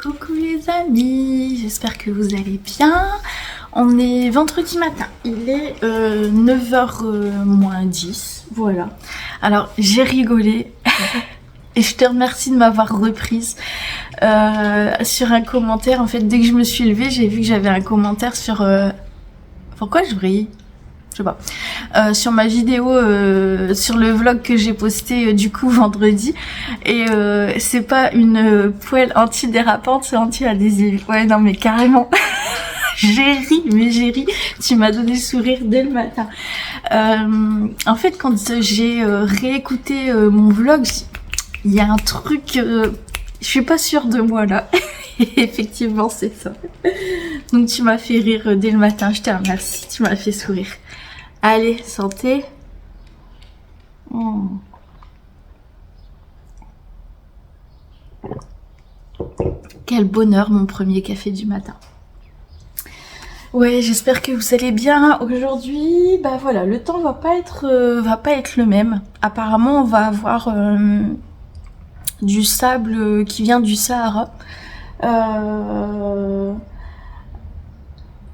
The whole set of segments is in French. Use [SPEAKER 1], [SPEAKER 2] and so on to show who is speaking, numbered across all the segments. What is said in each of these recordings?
[SPEAKER 1] Coucou les amis, j'espère que vous allez bien. On est vendredi matin, il est 9h moins 10, voilà. Alors j'ai rigolé et je te remercie de m'avoir reprise sur un commentaire. En fait, dès que je me suis levée, j'ai vu que j'avais un commentaire sur... Pourquoi je brille ? Je sais pas, sur ma vidéo, sur le vlog que j'ai posté du coup vendredi, et c'est pas une poêle antidérapante, c'est anti-adhésive. Ouais, non mais carrément. J'ai ri, tu m'as donné le sourire dès le matin. En fait, quand j'ai réécouté mon vlog, il y a un truc, je suis pas sûre de moi là. Et effectivement, c'est ça. Donc tu m'as fait rire dès le matin, je te remercie, tu m'as fait sourire. Allez, santé. Quel bonheur, mon premier café du matin. Ouais, j'espère que vous allez bien. Aujourd'hui, bah voilà, le temps va pas être le même. Apparemment, on va avoir du sable qui vient du Sahara.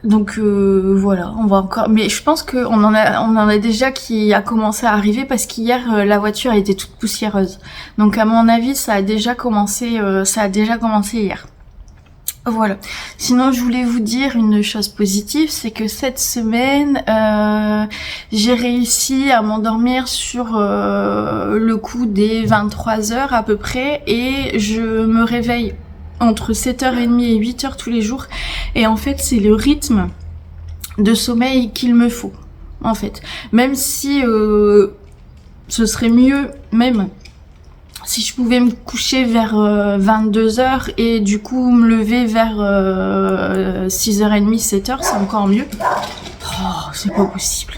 [SPEAKER 1] Donc voilà, on va encore, mais je pense que on en a déjà qui a commencé à arriver parce qu'hier la voiture était toute poussiéreuse. Donc à mon avis, ça a déjà commencé hier. Voilà. Sinon, je voulais vous dire une chose positive, c'est que cette semaine, j'ai réussi à m'endormir sur le coup des 23h à peu près, et je me réveille entre 7h30 et 8h tous les jours. Et en fait, c'est le rythme de sommeil qu'il me faut, en fait. Même si ce serait mieux, même si je pouvais me coucher vers 22h et du coup me lever vers 6h30, 7h, c'est encore mieux. Oh, c'est pas possible.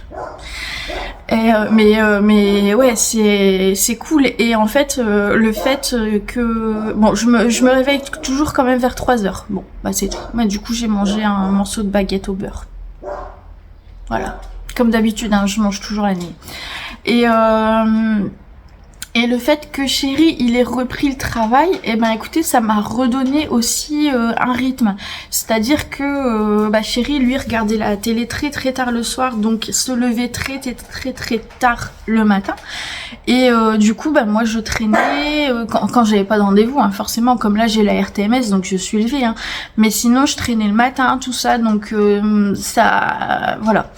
[SPEAKER 1] Et mais ouais, c'est cool. Et en fait, le fait que bon, je me réveille toujours quand même vers 3h. Bon, bah c'est tout. Mais du coup, j'ai mangé un morceau de baguette au beurre. Voilà, comme d'habitude, hein, je mange toujours la nuit. Et le fait que Chéri, il ait repris le travail, eh ben écoutez, ça m'a redonné aussi un rythme. C'est-à-dire que Chéri, lui, regardait la télé très très tard le soir, donc se levait très tard le matin. Et du coup, moi je traînais quand j'avais pas de rendez-vous, hein, forcément, comme là j'ai la RTMS, donc je suis levée. Hein. Mais sinon, je traînais le matin, tout ça, donc ça, voilà,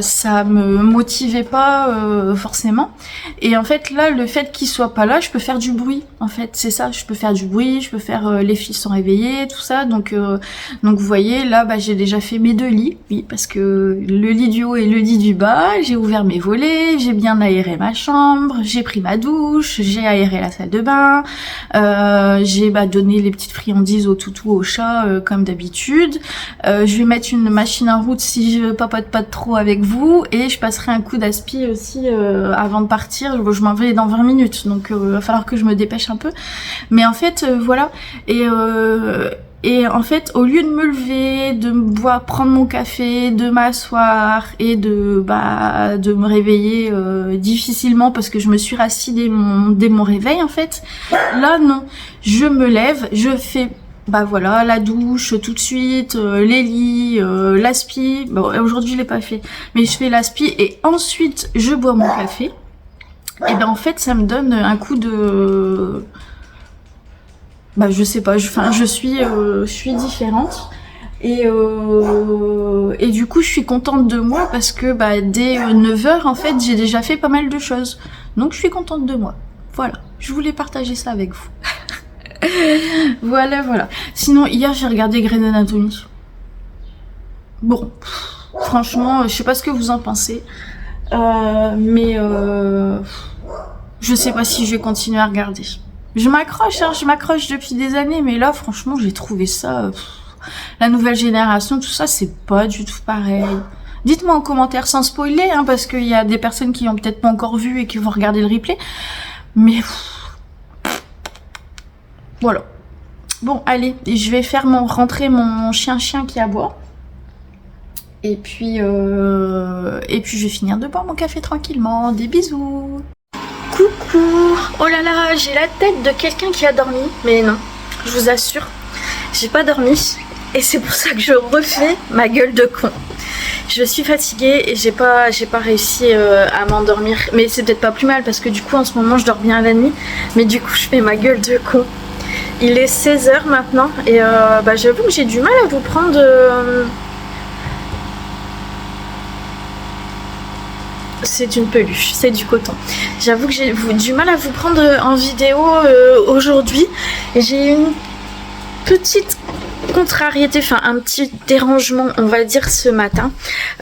[SPEAKER 1] ça me motivait pas forcément. Et en fait, là, le fait qu'il soit pas là, je peux faire du bruit. En fait, c'est ça, je peux faire du bruit, je peux faire les filles sont réveillées, tout ça. Donc vous voyez, là, j'ai déjà fait mes 2 lits, oui, parce que le lit du haut et le lit du bas, j'ai ouvert mes volets, j'ai bien aéré ma chambre, j'ai pris ma douche, j'ai aéré la salle de bain, j'ai donné les petites friandises au toutou, au chat, comme d'habitude. Je vais mettre une machine en route si je papote pas trop avec vous, et je passerai un coup d'aspi aussi avant de partir. Je m'en vais dans 20 minutes, donc va falloir que je me dépêche un peu. Mais en fait, voilà. Et en fait, au lieu de me lever, de prendre mon café, de m'asseoir et de me réveiller difficilement parce que je me suis rassis dès mon réveil, en fait, là non, je me lève, je fais voilà, la douche tout de suite, les lits, l'aspi. Bon, aujourd'hui je l'ai pas fait, mais je fais l'aspi et ensuite je bois mon café. Et en fait, ça me donne un coup de... je sais pas, je suis différente. Et du coup, je suis contente de moi parce que dès 9h, en fait, j'ai déjà fait pas mal de choses. Donc, je suis contente de moi. Voilà, je voulais partager ça avec vous. Voilà. Sinon, hier, j'ai regardé Grey's Anatomy. Bon, franchement, je sais pas ce que vous en pensez. Mais je sais pas si je vais continuer à regarder. Je m'accroche depuis des années, mais là franchement j'ai trouvé ça, la nouvelle génération, tout ça, c'est pas du tout pareil. Dites-moi en commentaire sans spoiler, hein, parce qu'il y a des personnes qui ont peut-être pas encore vu et qui vont regarder le replay. Mais voilà. Bon, allez, je vais faire rentrer mon chien qui aboie. Et puis je vais finir de boire mon café tranquillement. Des bisous. Coucou. Oh là là, j'ai la tête de quelqu'un qui a dormi. Mais non, je vous assure. j'ai pas dormi et c'est pour ça que je refais ma gueule de con. Je suis fatiguée et j'ai pas réussi à m'endormir. Mais c'est peut-être pas plus mal parce que du coup en ce moment je dors bien la nuit. Mais du coup je fais ma gueule de con. Il est 16h maintenant et j'avoue que j'ai du mal à vous prendre... C'est une peluche, c'est du coton. J'avoue que j'ai du mal à vous prendre en vidéo aujourd'hui. J'ai une petite contrariété, enfin un petit dérangement on va dire ce matin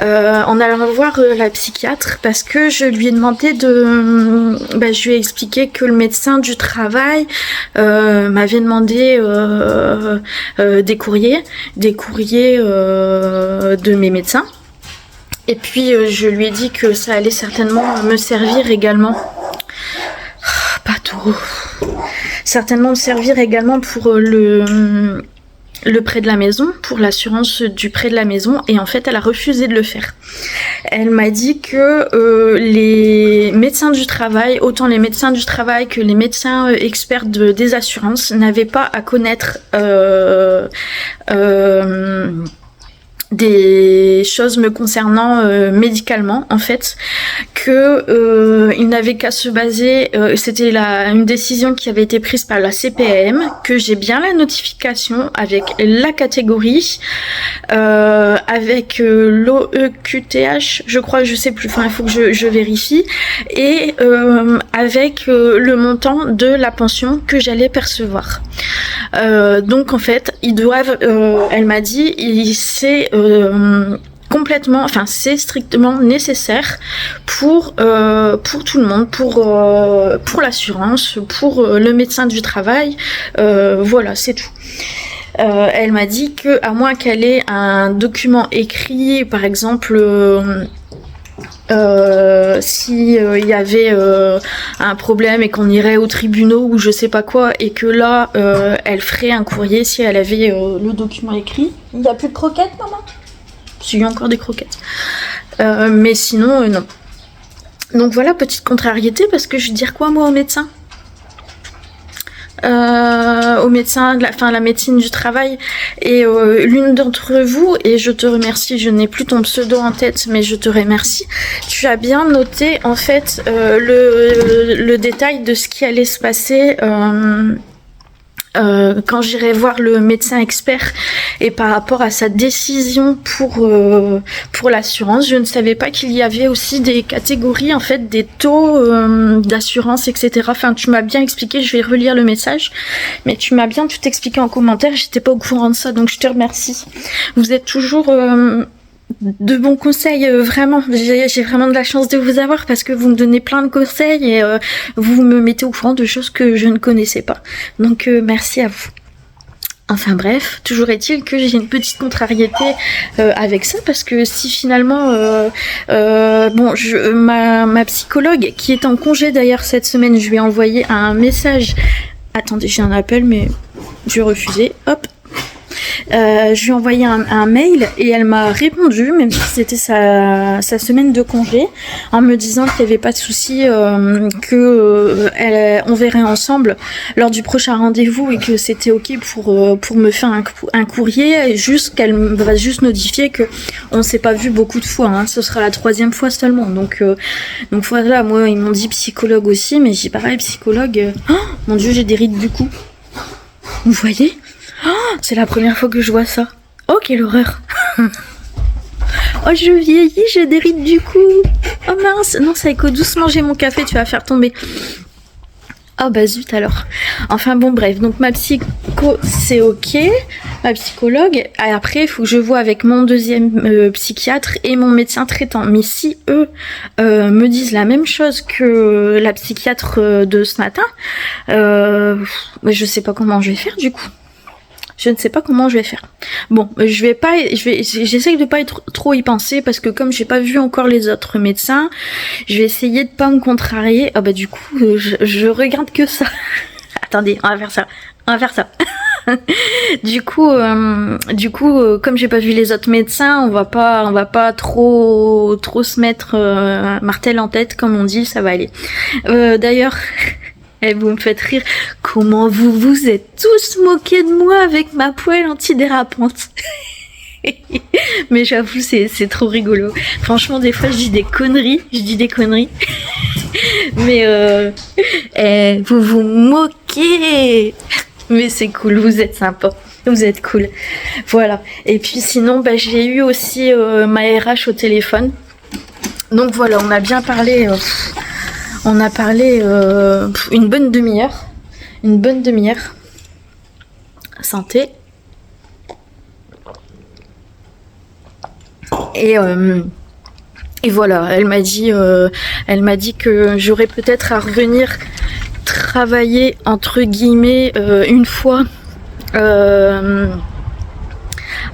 [SPEAKER 1] en allant voir la psychiatre parce que je lui ai demandé je lui ai expliqué que le médecin du travail m'avait demandé des courriers de mes médecins et puis je lui ai dit que ça allait certainement me servir également certainement me servir également pour le prêt de la maison, pour l'assurance du prêt de la maison, et en fait elle a refusé de le faire. Elle m'a dit que les médecins du travail, autant les médecins du travail que les médecins experts des assurances n'avaient pas à connaître des choses me concernant médicalement en fait, que il n'avait qu'à se baser, c'était une décision qui avait été prise par la CPAM, que j'ai bien la notification avec la catégorie, avec l'OEQTH, je crois, je sais plus, enfin il faut que je vérifie, et avec le montant de la pension que j'allais percevoir. Donc en fait, ils doivent, elle m'a dit, complètement, enfin c'est strictement nécessaire pour tout le monde, pour l'assurance, pour le médecin du travail, voilà, c'est tout. Elle m'a dit que à moins qu'elle ait un document écrit, par exemple si il y avait un problème et qu'on irait aux tribunaux ou je sais pas quoi, et que là elle ferait un courrier si elle avait le document écrit. Il n'y a plus de croquettes, maman? Il y a encore des croquettes, mais sinon non. Donc voilà, petite contrariété, parce que je vais dire quoi moi au médecin, la médecine du travail, et l'une d'entre vous, et je te remercie, je n'ai plus ton pseudo en tête, mais je te remercie, tu as bien noté en fait le détail de ce qui allait se passer quand j'irai voir le médecin expert, et par rapport à sa décision pour l'assurance. Je ne savais pas qu'il y avait aussi des catégories, en fait, des taux d'assurance, etc. Enfin, tu m'as bien expliqué, je vais relire le message, mais tu m'as bien tout expliqué en commentaire, j'étais pas au courant de ça, donc je te remercie. Vous êtes toujours de bons conseils, vraiment, j'ai vraiment de la chance de vous avoir, parce que vous me donnez plein de conseils et vous me mettez au courant de choses que je ne connaissais pas, donc merci à vous. Enfin bref, toujours est-il que j'ai une petite contrariété avec ça, parce que si finalement ma psychologue, qui est en congé d'ailleurs cette semaine, je lui ai envoyé un message, attendez, j'ai un appel mais je vais refuser, hop. Je lui ai envoyé un mail et elle m'a répondu, même si c'était sa semaine de congé, en me disant qu'il n'y avait pas de souci, on verrait ensemble lors du prochain rendez-vous, et que c'était ok pour me faire un courrier, et juste qu'elle va juste notifier que on s'est pas vu beaucoup de fois, hein, ce sera la 3e fois seulement, donc voilà. Moi ils m'ont dit psychologue aussi, mais j'ai pareil, psychologue, oh mon dieu, j'ai des rides du cou, vous voyez. Oh, c'est la première fois que je vois ça. Oh, quelle horreur. Oh, je vieillis, j'ai des rides du cou. Oh mince, non, Saïko, doucement, j'ai mon café, tu vas faire tomber. Oh bah zut alors. Enfin bon, bref, donc ma psycho c'est ok, ma psychologue, et après il faut que je vois avec mon deuxième psychiatre et mon médecin traitant. Mais si eux me disent la même chose que la psychiatre de ce matin, je sais pas comment je vais faire du coup. Je ne sais pas comment je vais faire. Bon, j'essaye de pas être trop y penser, parce que comme j'ai pas vu encore les autres médecins, je vais essayer de pas me contrarier. Ah bah du coup, je regarde que ça. Attendez, on va faire ça. Du coup, comme j'ai pas vu les autres médecins, on va pas trop se mettre martel en tête, comme on dit, ça va aller. D'ailleurs, vous me faites rire.
[SPEAKER 2] comment vous vous êtes tous moqués de moi avec ma poêle antidérapante. Mais j'avoue, c'est trop rigolo. Franchement, des fois, je dis des conneries. Mais vous vous moquez. Mais c'est cool, vous êtes sympa. Vous êtes cool. Voilà. Et puis sinon, j'ai eu aussi ma RH au téléphone. Donc voilà, on a bien parlé. On a parlé une bonne demi-heure. Santé. Et voilà, elle m'a dit que j'aurais peut-être à revenir travailler entre guillemets une fois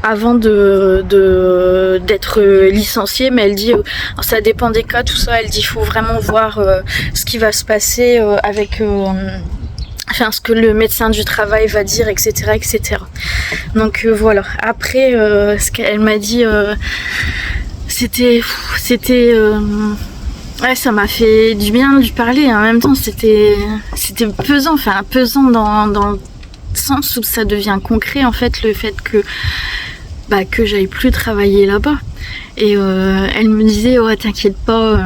[SPEAKER 2] avant d'être licenciée, mais elle dit ça dépend des cas, tout ça. Elle dit il faut vraiment voir ce qui va se passer avec ce que le médecin du travail va dire, etc. Donc voilà. Après, ce qu'elle m'a dit, c'était ouais, ça m'a fait du bien de lui parler. En même temps, c'était pesant, dans le sens où ça devient concret, en fait, le fait que j'aille plus travailler là-bas. Et elle me disait t'inquiète pas,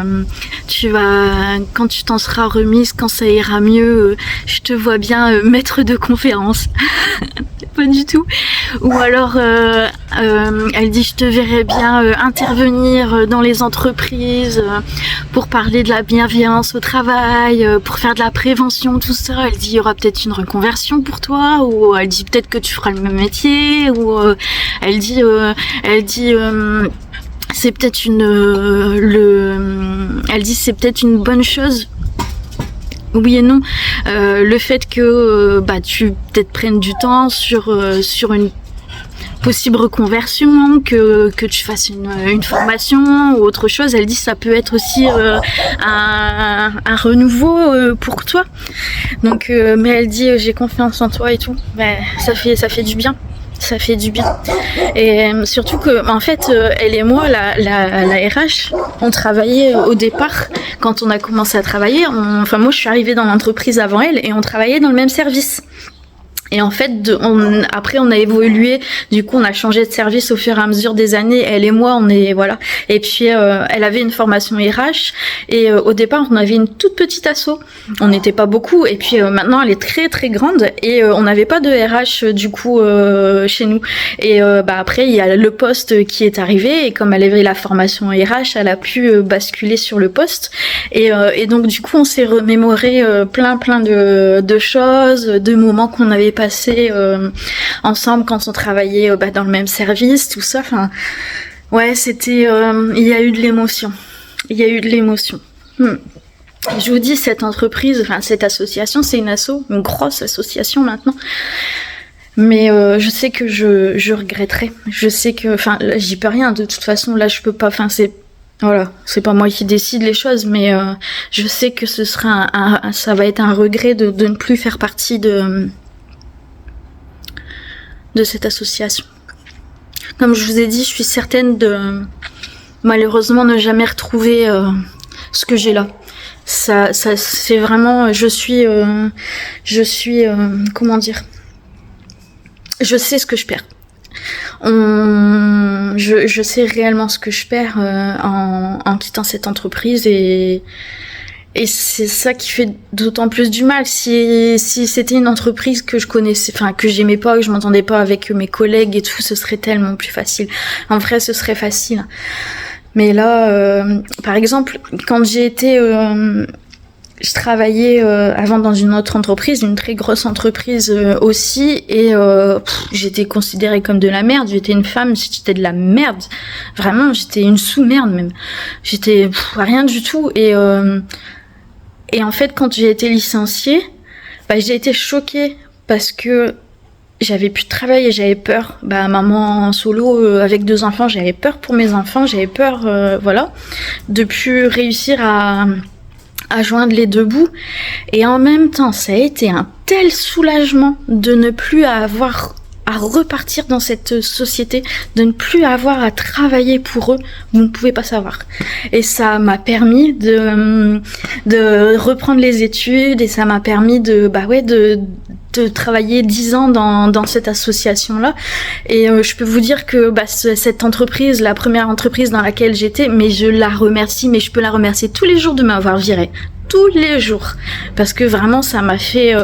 [SPEAKER 2] quand tu t'en seras remise, quand ça ira mieux, je te vois bien maître de conférence. Pas du tout. Ou alors elle dit je te verrai bien intervenir dans les entreprises pour parler de la bienveillance au travail, pour faire de la prévention, tout ça. Elle dit il y aura peut-être une reconversion pour toi, ou elle dit peut-être que tu feras le même métier, ou elle dit c'est peut-être elle dit c'est peut-être une bonne chose. Oui et non. Le fait que tu peut-être prennes du temps sur une possible reconversion, que tu fasses une formation ou autre chose, elle dit ça peut être aussi un renouveau pour toi. Donc mais elle dit j'ai confiance en toi et tout. Ça fait du bien. Ça fait du bien. Et surtout que, en fait, elle et moi, la RH, on travaillait au départ, quand on a commencé à travailler, moi je suis arrivée dans l'entreprise avant elle et on travaillait dans le même service. Et en fait, après, on a évolué. Du coup, on a changé de service au fur et à mesure des années. Elle et moi, voilà. Et puis, elle avait une formation RH. Et au départ, on avait une toute petite asso. On n'était pas beaucoup. Et puis, maintenant, elle est très, très grande. Et on n'avait pas de RH, du coup, chez nous. Et après, il y a le poste qui est arrivé. Et comme elle avait la formation RH, elle a pu basculer sur le poste. Et donc, du coup, on s'est remémoré plein de choses, de moments qu'on avait passé ensemble quand on travaillait dans le même service, tout ça. Ouais, c'était il y a eu de l'émotion. Je vous dis, cette entreprise, cette association, c'est une grosse association maintenant. Mais je sais que je regretterai. Je sais que là, j'y peux rien de toute façon. Là, je peux pas. C'est pas moi qui décide les choses, mais je sais que ce sera ça va être un regret de ne plus faire partie de cette association. Comme je vous ai dit, je suis certaine de malheureusement ne jamais retrouver ce que j'ai là. Ça c'est vraiment, je suis comment dire, je sais ce que je perds. Je sais réellement ce que je perds en quittant cette entreprise, et c'est ça qui fait d'autant plus du mal. Si c'était une entreprise que je connaissais, que j'aimais pas, que je m'entendais pas avec mes collègues et tout, ce serait tellement plus facile. En vrai, ce serait facile. Mais là, par exemple, quand j'ai été... je travaillais avant dans une autre entreprise, une très grosse entreprise aussi, et j'étais considérée comme de la merde. J'étais une femme, j'étais de la merde. Vraiment, j'étais une sous-merde même. J'étais rien du tout. Et en fait, quand j'ai été licenciée, j'ai été choquée parce que j'avais plus de travail et j'avais peur. Maman solo avec 2 enfants, j'avais peur pour mes enfants, j'avais peur, de plus réussir à joindre les 2 bouts. Et en même temps, ça a été un tel soulagement de ne plus avoir à repartir dans cette société, de ne plus avoir à travailler pour eux, vous ne pouvez pas savoir. Et ça m'a permis de reprendre les études, et ça m'a permis de travailler 10 ans dans cette association-là. Et je peux vous dire que cette entreprise, la première entreprise dans laquelle j'étais, mais je la remercie, mais je peux la remercier tous les jours de m'avoir virée. Tous les jours. Parce que vraiment, ça m'a fait...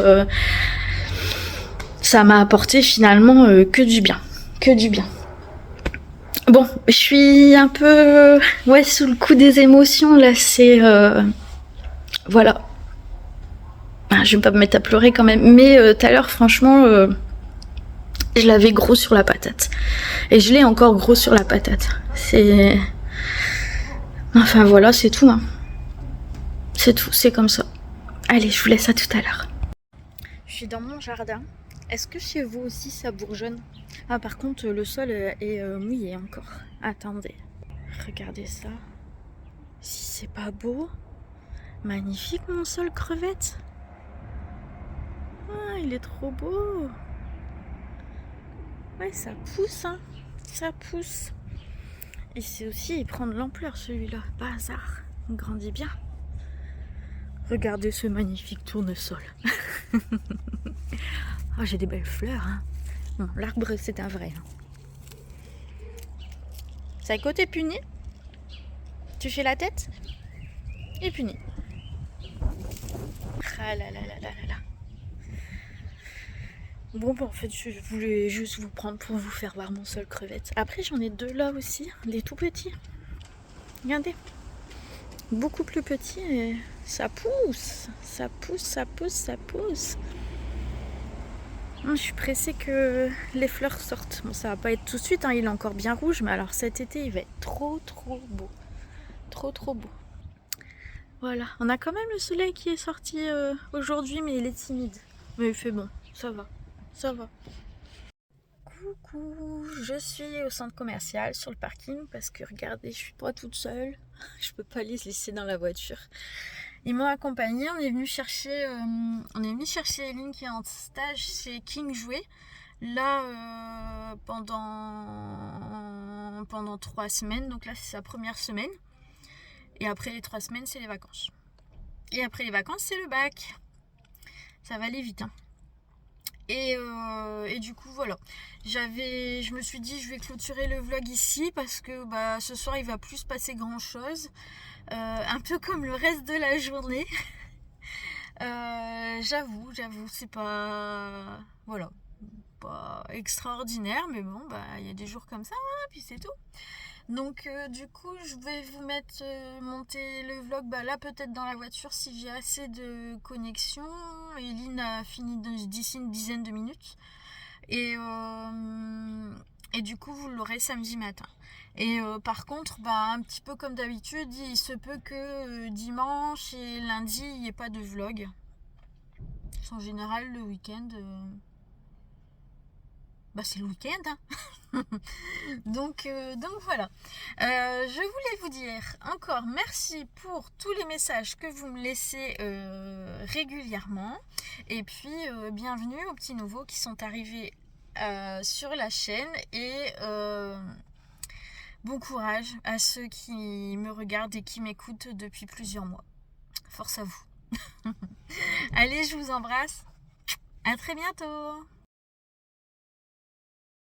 [SPEAKER 2] ça m'a apporté finalement que du bien. Que du bien. Bon, je suis un peu sous le coup des émotions, là, c'est... voilà. Je vais pas me mettre à pleurer quand même, mais tout à l'heure, franchement, je l'avais gros sur la patate. Et je l'ai encore gros sur la patate. C'est... Enfin voilà, c'est tout, hein. C'est tout, c'est comme ça. Allez, je vous laisse à tout à l'heure. Je suis dans mon jardin. Est-ce que chez vous aussi ça bourgeonne? Ah, par contre, le sol est mouillé encore. Attendez. Regardez ça. Si c'est pas beau. Magnifique mon sol crevette. Ah, il est trop beau. Ouais, ça pousse, hein. Ça pousse. Et c'est aussi, il prend de l'ampleur celui-là. Pas hasard. Il grandit bien. Regardez ce magnifique tournesol. Ah, j'ai des belles fleurs, hein. Bon, l'arbre, c'est un vrai. Hein. C'est côté puni. Tu fais la tête et puni. Ah là là là là là là. Bon, en fait, je voulais juste vous prendre pour vous faire voir mon sol crevette. Après, j'en ai deux là aussi, des tout petits. Regardez. Beaucoup plus petits et ça pousse. Ça pousse, ça pousse, ça pousse. Je suis pressée que les fleurs sortent. Bon, ça va pas être tout de suite, hein, il est encore bien rouge, mais alors cet été, il va être trop beau. Trop beau. Voilà, on a quand même le soleil qui est sorti aujourd'hui, mais il est timide. Mais il fait bon, ça va. Coucou, je suis au centre commercial sur le parking parce que regardez, je suis pas toute seule. Je peux pas les laisser dans la voiture. Ils m'ont accompagnée, on est venu chercher Eline qui est en stage chez King Jouet. Là, pendant 3 semaines, donc là c'est sa première semaine. Et après les 3 semaines, c'est les vacances. Et après les vacances, c'est le bac. Ça va aller vite, hein. Et du coup voilà, je me suis dit je vais clôturer le vlog ici parce que ce soir il va plus se passer grand chose, un peu comme le reste de la journée. J'avoue c'est pas extraordinaire, mais bon il y a des jours comme ça, hein, puis c'est tout. Donc du coup je vais vous monter le vlog là peut-être dans la voiture si j'ai assez de connexion. Eline a fini d'ici une dizaine de minutes et du coup vous l'aurez samedi matin. Et par contre un petit peu comme d'habitude, il se peut que dimanche et lundi il n'y ait pas de vlog. En général le week-end c'est le week-end, hein. donc voilà. Je voulais vous dire encore merci pour tous les messages que vous me laissez régulièrement. Et puis bienvenue aux petits nouveaux qui sont arrivés sur la chaîne. Et bon courage à ceux qui me regardent et qui m'écoutent depuis plusieurs mois. Force à vous. Allez, je vous embrasse. À très bientôt.